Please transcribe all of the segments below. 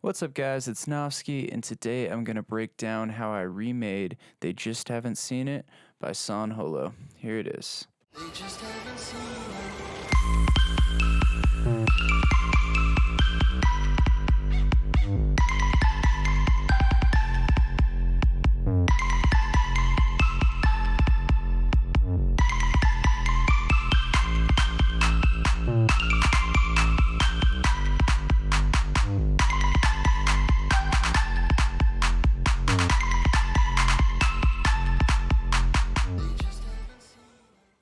What's up, guys? It's Nofsky, and today I'm going to break down how I remade They Just Haven't Seen It by San Holo. Here it is. They just haven't seen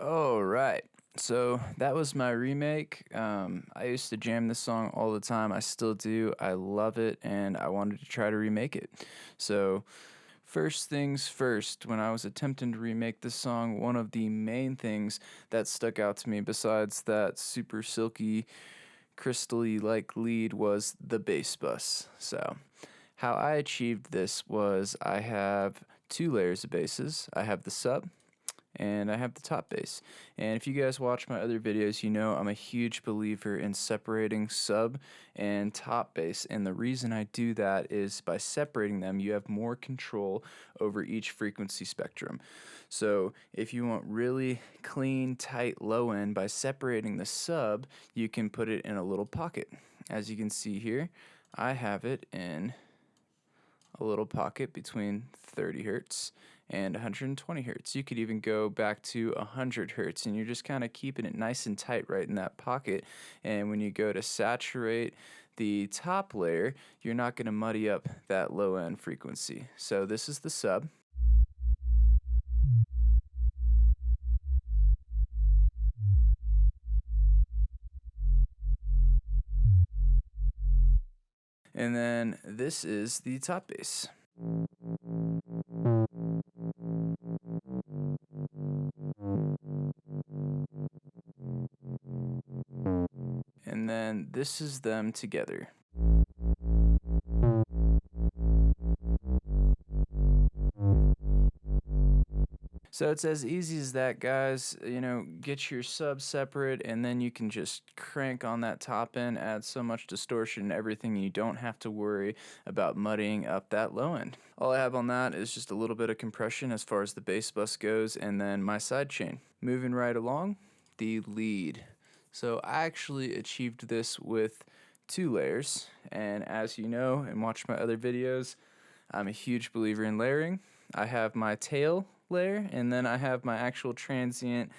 Alright, so that was my remake. I used to jam this song all the time. I still do. I love it, and I wanted to try to remake it. So, first things first, when I was attempting to remake this song, one of the main things that stuck out to me, besides that super silky, crystally like lead, was the bass bus. So, how I achieved this was I have two layers of basses. I have the sub, and I have the top bass. And if you guys watch my other videos, you know I'm a huge believer in separating sub and top bass, and the reason I do that is by separating them, you have more control over each frequency spectrum. So if you want really clean, tight low end, by separating the sub, you can put it in a little pocket. As you can see here, I have it in a little pocket between 30 hertz and 120 hertz. You could even go back to 100 hertz, and you're just kind of keeping it nice and tight right in that pocket. And when you go to saturate the top layer, you're not going to muddy up that low end frequency. So this is the sub. And then this is the top bass. And then this is them together. So it's as easy as that, guys. You know, get your sub separate, and then you can just crank on that top end, add so much distortion and everything, you don't have to worry about muddying up that low end. All I have on that is just a little bit of compression as far as the bass bus goes, and then my side chain. Moving right along, the lead. So I actually achieved this with two layers, and as you know and watch my other videos, I'm a huge believer in layering. I have my tail layer, and then I have my actual transient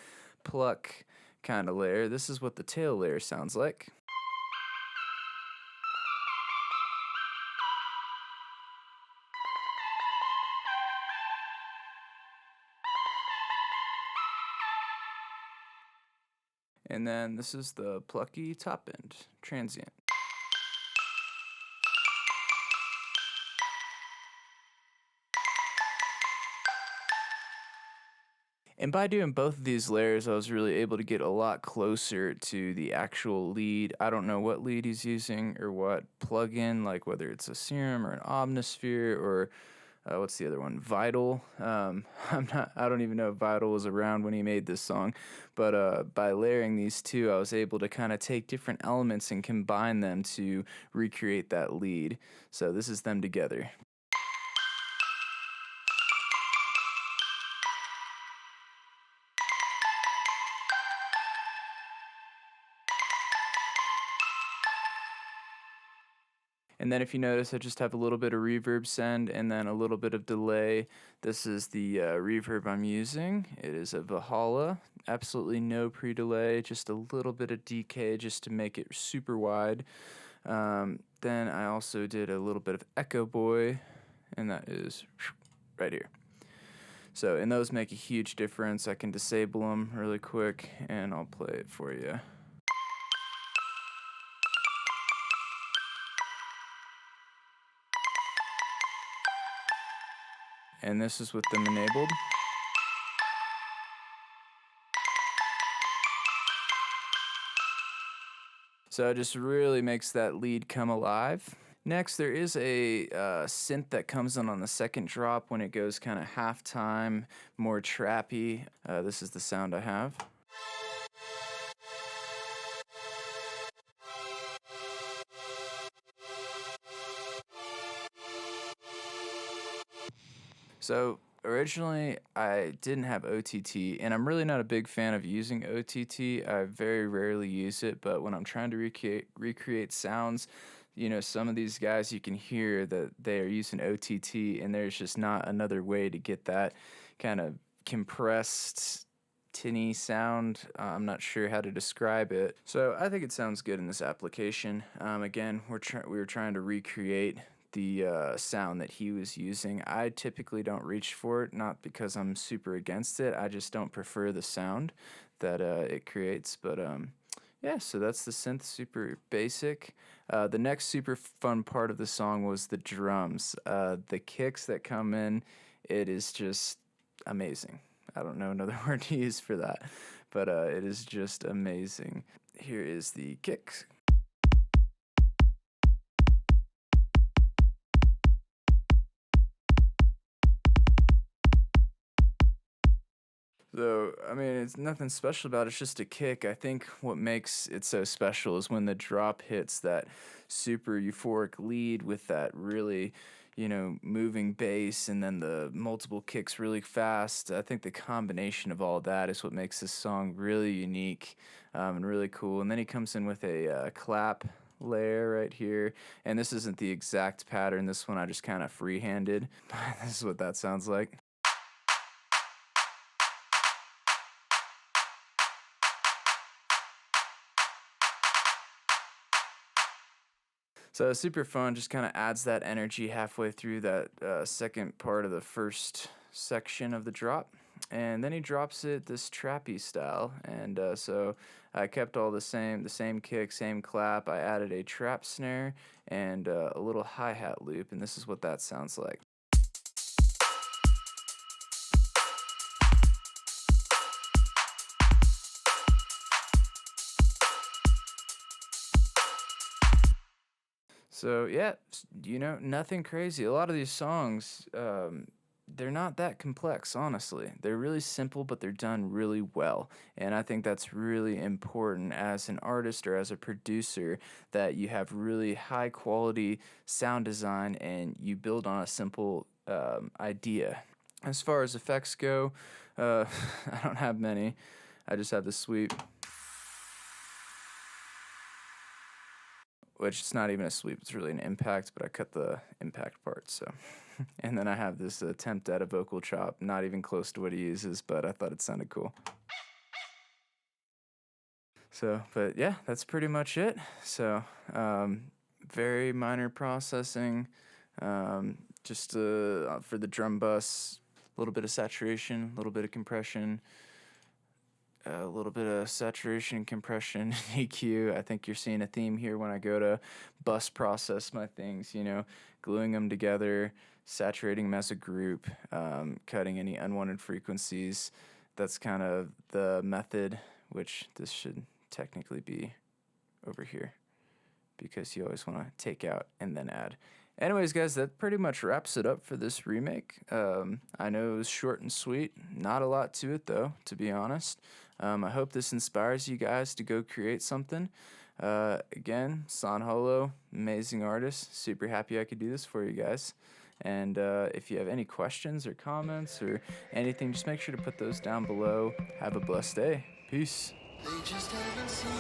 pluck kind of layer. This is what the tail layer sounds like. And then this is the plucky top end, transient. And by doing both of these layers, I was really able to get a lot closer to the actual lead. I don't know what lead he's using or what plugin, like whether it's a Serum or an Omnisphere or what's the other one? Vital. I don't even know if Vital was around when he made this song, but by layering these two, I was able to kind of take different elements and combine them to recreate that lead. So this is them together. And then if you notice, I just have a little bit of reverb send and then a little bit of delay. This is the reverb I'm using. It is a Valhalla, absolutely no pre-delay, just a little bit of decay just to make it super wide. Then I also did a little bit of Echo Boy, and that is right here. So, and those make a huge difference. I can disable them really quick, and I'll play it for you. And this is with them enabled. So it just really makes that lead come alive. Next, there is a synth that comes in on the second drop when it goes kind of halftime, more trappy. This is the sound I have. So originally, I didn't have OTT, and I'm really not a big fan of using OTT. I very rarely use it, but when I'm trying to recreate sounds, some of these guys you can hear that they are using OTT, and there's just not another way to get that kind of compressed tinny sound. I'm not sure how to describe it. So I think it sounds good in this application. Again, we were trying to recreate the sound that he was using. I typically don't reach for it, not because I'm super against it. I just don't prefer the sound that it creates. But yeah, so that's the synth, super basic. The next super fun part of the song was the drums. The kicks that come in, it is just amazing. I don't know another word to use for that, but it is just amazing. Here is the kicks. So, I mean, it's nothing special about it. It's just a kick. I think what makes it so special is when the drop hits that super euphoric lead with that really, moving bass and then the multiple kicks really fast. I think the combination of all that is what makes this song really unique and really cool. And then he comes in with a clap layer right here. And this isn't the exact pattern. This one I just kind of freehanded. This is what that sounds like. So it's super fun, just kind of adds that energy halfway through that second part of the first section of the drop. And then he drops it this trappy style. And so I kept all the same kick, same clap. I added a trap snare and a little hi-hat loop, and this is what that sounds like. So yeah, nothing crazy. A lot of these songs, they're not that complex, honestly. They're really simple, but they're done really well. And I think that's really important as an artist or as a producer, that you have really high quality sound design and you build on a simple idea. As far as effects go, I don't have many. I just have the sweep, which it's not even a sweep, it's really an impact, but I cut the impact part, so. And then I have this attempt at a vocal chop, not even close to what he uses, but I thought it sounded cool. So, but yeah, that's pretty much it. So, very minor processing, just for the drum bus, a little bit of saturation, a little bit of compression, a little bit of saturation, compression, EQ. I think you're seeing a theme here when I go to bus process my things, gluing them together, saturating them as a group, cutting any unwanted frequencies. That's kind of the method, which this should technically be over here because you always want to take out and then add. Anyways, guys, that pretty much wraps it up for this remake. I know it was short and sweet. Not a lot to it, though, to be honest. I hope this inspires you guys to go create something. Again, San Holo, amazing artist. Super happy I could do this for you guys. And if you have any questions or comments or anything, just make sure to put those down below. Have a blessed day. Peace. They just haven't seen